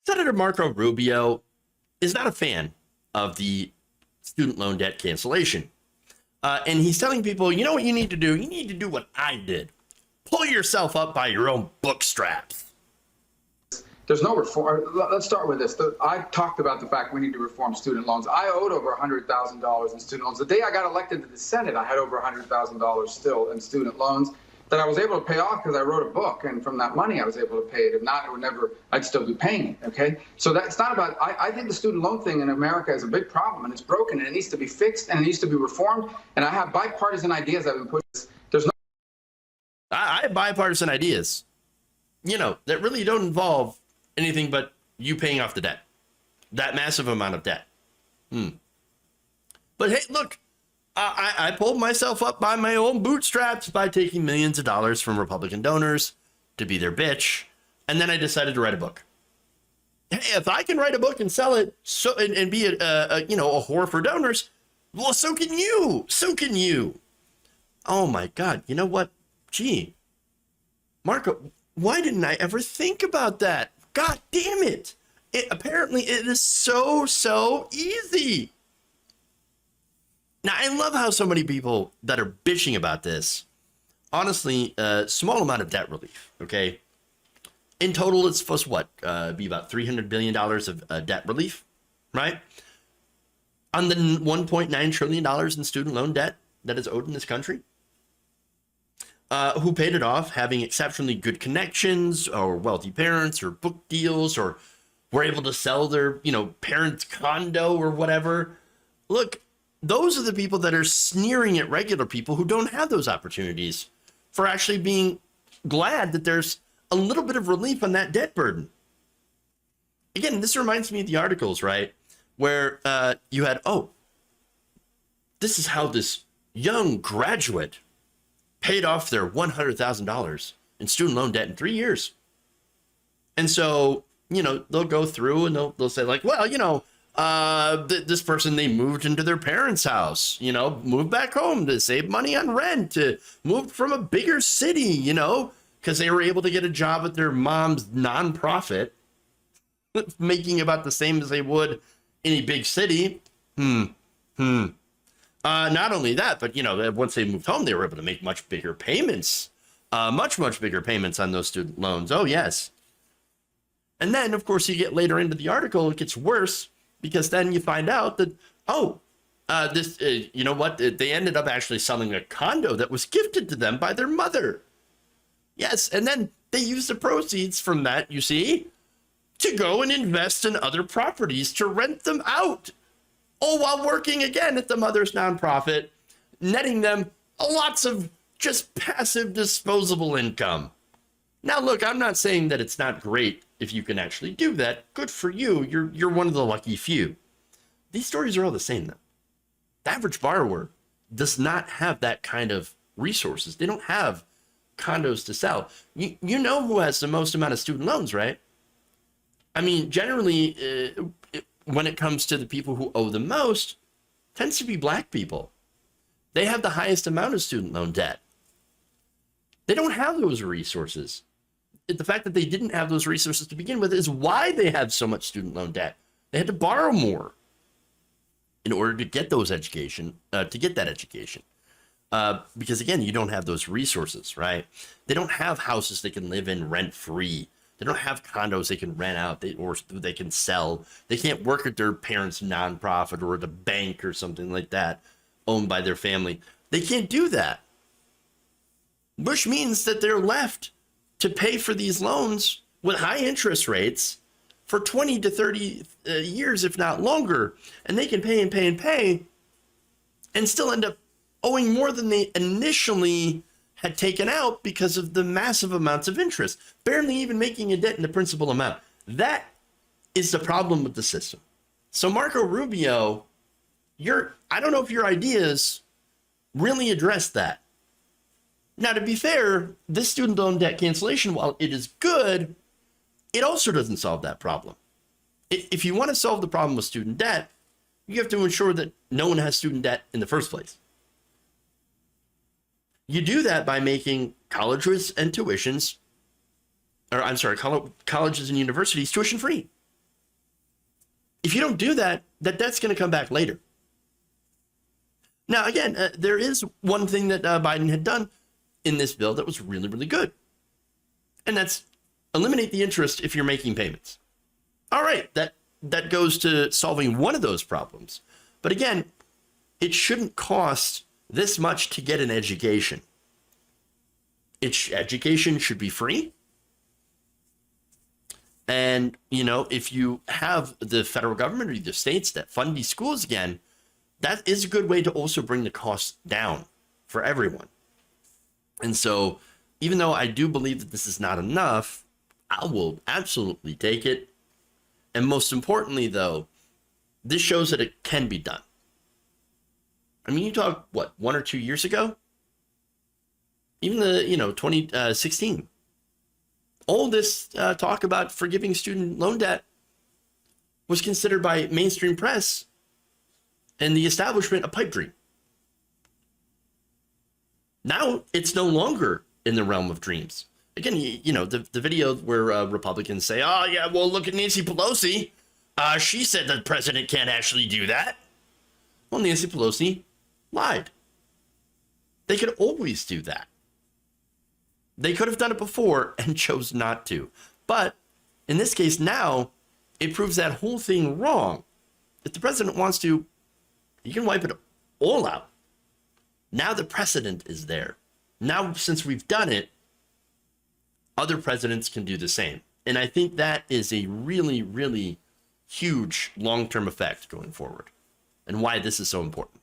Senator Marco Rubio is not a fan of the student loan debt cancellation. And he's telling people, you know what you need to do? You need to do what I did. Pull yourself up by your own bootstraps. There's no reform. Let's start with this. I talked about the fact we need to reform student loans. I owed over $100,000 in student loans. The day I got elected to the Senate, I had over $100,000 still in student loans that I was able to pay off because I wrote a book. And from that money, I was able to pay it. If not, I'd still be paying it. Okay. So that's not about, I think the student loan thing in America is a big problem and it's broken and it needs to be fixed and it needs to be reformed. And I have bipartisan ideas I've been pushing. There's no. I have bipartisan ideas, that really don't involve anything but you paying off the debt, that massive amount of debt. But hey, look, I pulled myself up by my own bootstraps by taking millions of dollars from Republican donors to be their bitch. And then I decided to write a book. Hey, if I can write a book and sell it and be a whore for donors, well, so can you. So can you. Oh my God. You know what? Gee, Marco, why didn't I ever think about that? God damn it. Apparently it is so easy. Now, I love how so many people that are bitching about this, honestly, small amount of debt relief, okay? In total, it's supposed to be about $300 billion of debt relief, right? On the $1.9 trillion in student loan debt that is owed in this country. Who paid it off having exceptionally good connections or wealthy parents or book deals or were able to sell their, parents' condo or whatever. Look, those are the people that are sneering at regular people who don't have those opportunities for actually being glad that there's a little bit of relief on that debt burden. Again, this reminds me of the articles, right? Where you had, this is how this young graduate paid off their $100,000 in student loan debt in 3 years. And so, they'll go through and they'll say like, well, this person, they moved into their parents' house, moved back home to save money on rent, moved from a bigger city, because they were able to get a job at their mom's nonprofit, making about the same as they would in a big city. Not only that, but, once they moved home, they were able to make much bigger payments, much bigger payments on those student loans. Oh, yes. And then, of course, you get later into the article, it gets worse because then you find out that, they ended up actually selling a condo that was gifted to them by their mother. Yes. And then they used the proceeds from that, you see, to go and invest in other properties to rent them out. All while working again at the mother's nonprofit, netting them lots of just passive disposable income. Now, look, I'm not saying that it's not great if you can actually do that. Good for you. You're one of the lucky few. These stories are all the same, though. The average borrower does not have that kind of resources. They don't have condos to sell. You know who has the most amount of student loans, right? I mean, generally, when it comes to the people who owe the most, tends to be black people. They have the highest amount of student loan debt. They don't have those resources. The fact that they didn't have those resources to begin with is why they have so much student loan debt. They had to borrow more in order to get those education, because again, you don't have those resources, right? They don't have houses they can live in rent free. They don't have condos they can rent out or they can sell. They can't work at their parents' nonprofit or at a bank or something like that owned by their family. They can't do that. Which means that they're left to pay for these loans with high interest rates for 20 to 30 years, if not longer. And they can pay and pay and pay and still end up owing more than they initially had taken out because of the massive amounts of interest, barely even making a dent in the principal amount. That is the problem with the system. So Marco Rubio, I don't know if your ideas really address that. Now, to be fair, this student loan debt cancellation, while it is good, it also doesn't solve that problem. If you want to solve the problem with student debt, you have to ensure that no one has student debt in the first place. You do that by making colleges and tuitions, or I'm sorry, colleges and universities tuition free. If you don't do that, that debt's going to come back later. Now, again, there is one thing that Biden had done in this bill that was really, really good. And that's eliminate the interest if you're making payments. All right, that goes to solving one of those problems. But again, it shouldn't cost this much to get an education. Education should be free. And, you know, if you have the federal government or the states that fund these schools again, that is a good way to also bring the costs down for everyone. And so, even though I do believe that this is not enough, I will absolutely take it. And most importantly, though, this shows that it can be done. I mean, you talk, what, 1 or 2 years ago? Even 2016. All this talk about forgiving student loan debt was considered by mainstream press and the establishment a pipe dream. Now it's no longer in the realm of dreams. Again, the video where Republicans say, oh, yeah, well, look at Nancy Pelosi. She said the president can't actually do that. Well, Nancy Pelosi lied. They could always do that. They could have done it before and chose not to. But in this case now, it proves that whole thing wrong. If the president wants to, he can wipe it all out. Now the precedent is there. Now, since we've done it, other presidents can do the same. And I think that is a really, really huge long-term effect going forward, and why this is so important.